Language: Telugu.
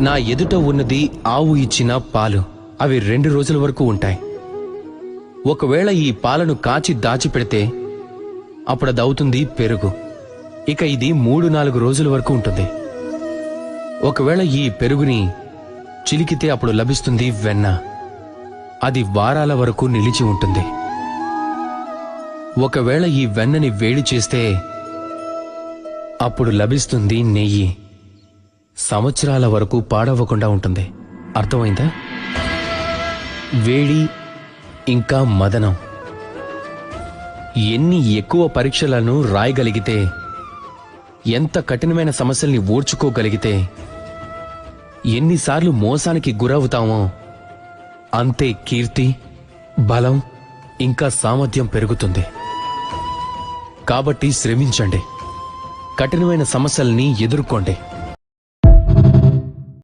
నా ఎదుట ఉన్నది ఆవు ఇచ్చిన పాలు. అవి 2 రోజుల వరకు ఉంటాయి. ఒకవేళ ఈ పాలను కాచి దాచిపెడితే అప్పుడదవుతుంది పెరుగు. ఇక ఇది 3-4 రోజుల వరకు ఉంటుంది. ఒకవేళ ఈ పెరుగుని చిలికితే అప్పుడు లభిస్తుంది వెన్న. అది వారాల వరకు నిలిచి ఉంటుంది. ఒకవేళ ఈ వెన్నని వేడి చేస్తే అప్పుడు లభిస్తుంది నెయ్యి. సంవత్సరాల వరకు పాడవకుండా ఉంటుంది. అర్థమైందా? వేడి ఇంకా మదనం. ఎన్ని ఎక్కువ పరీక్షలను రాయగలిగితే, ఎంత కఠినమైన సమస్యల్ని ఓర్చుకోగలిగితే, ఎన్నిసార్లు మోసానికి గురవుతామో అంతే కీర్తి, బలం ఇంకా సామర్థ్యం పెరుగుతుంది. కాబట్టి శ్రమించండి, కఠినమైన సమస్యల్ని ఎదుర్కోండి.